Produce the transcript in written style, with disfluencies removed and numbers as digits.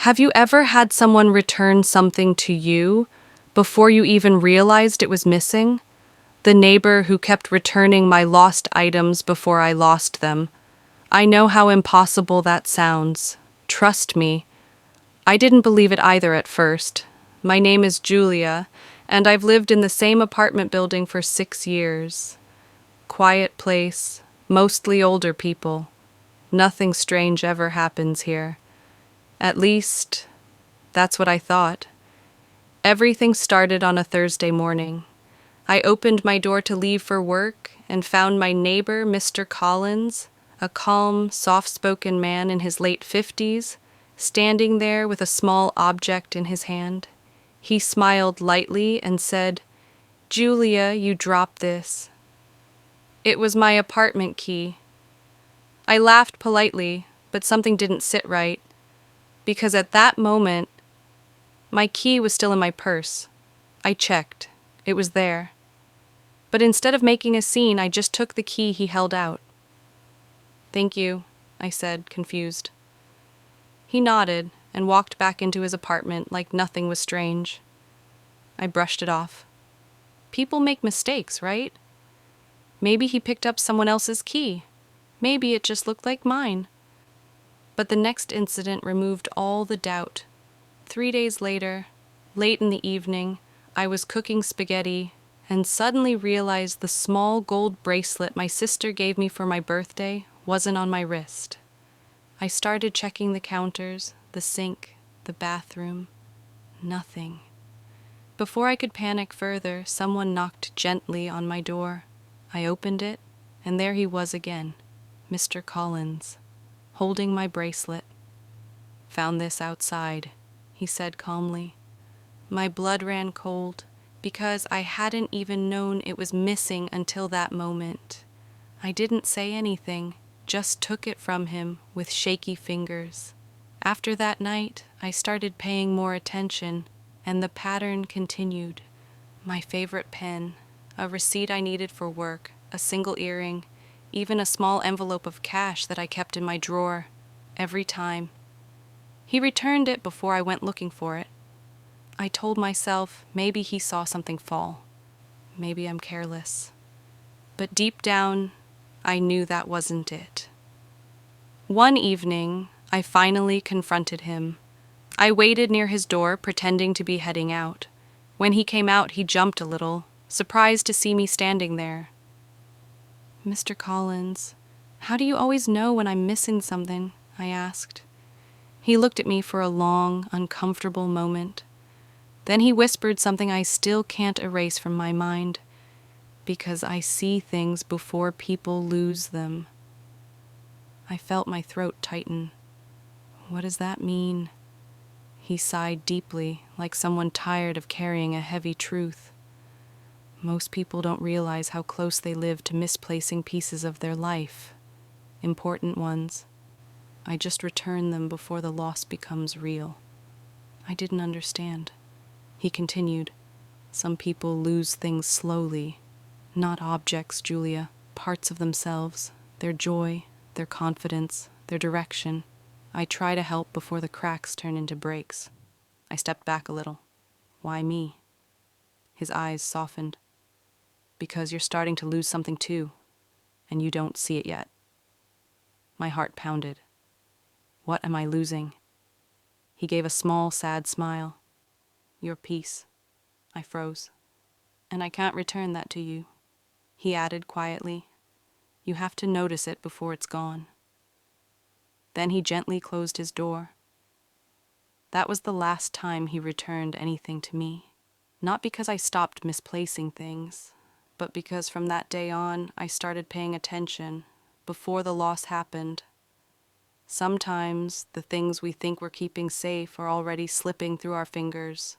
Have you ever had someone return something to you before you even realized it was missing? The neighbor who kept returning my lost items before I lost them. I know how impossible that sounds. Trust me. I didn't believe it either at first. My name is Julia, and I've lived in the same apartment building for 6 years. Quiet place, mostly older people. Nothing strange ever happens here. At least, that's what I thought. Everything started on a Thursday morning. I opened my door to leave for work and found my neighbor, Mr. Collins, a calm, soft-spoken man in his late 50s, standing there with a small object in his hand. He smiled lightly and said, "Julia, you dropped this." It was my apartment key. I laughed politely, but something didn't sit right, because at that moment, my key was still in my purse. I checked. It was there. But instead of making a scene, I just took the key he held out. "Thank you," I said, confused. He nodded and walked back into his apartment like nothing was strange. I brushed it off. People make mistakes, right? Maybe he picked up someone else's key. Maybe it just looked like mine. But the next incident removed all the doubt. 3 days later, late in the evening, I was cooking spaghetti and suddenly realized the small gold bracelet my sister gave me for my birthday wasn't on my wrist. I started checking the counters, the sink, the bathroom. Nothing. Before I could panic further, someone knocked gently on my door. I opened it, and there he was again, Mr. Collins, holding my bracelet. "Found this outside," he said calmly. My blood ran cold, because I hadn't even known it was missing until that moment. I didn't say anything, just took it from him with shaky fingers. After that night, I started paying more attention, and the pattern continued. My favorite pen, a receipt I needed for work, a single earring, even a small envelope of cash that I kept in my drawer. Every time. He returned it before I went looking for it. I told myself maybe he saw something fall. Maybe I'm careless. But deep down, I knew that wasn't it. One evening, I finally confronted him. I waited near his door, pretending to be heading out. When he came out, he jumped a little, surprised to see me standing there. "Mr. Collins, how do you always know when I'm missing something?" I asked. He looked at me for a long, uncomfortable moment. Then he whispered something I still can't erase from my mind. "Because I see things before people lose them." I felt my throat tighten. "What does that mean?" He sighed deeply, like someone tired of carrying a heavy truth. "Most people don't realize how close they live to misplacing pieces of their life. Important ones. I just return them before the loss becomes real." I didn't understand. He continued, "Some people lose things slowly. Not objects, Julia. Parts of themselves. Their joy, their confidence, their direction. I try to help before the cracks turn into breaks." I stepped back a little. "Why me?" His eyes softened. "Because you're starting to lose something too, and you don't see it yet." My heart pounded. What am I losing? He gave a small, sad smile. "Your peace." I froze. "And I can't return that to you," he added quietly. "You have to notice it before it's gone." Then he gently closed his door. That was the last time he returned anything to me. Not because I stopped misplacing things, but because from that day on, I started paying attention before the loss happened. Sometimes the things we think we're keeping safe are already slipping through our fingers.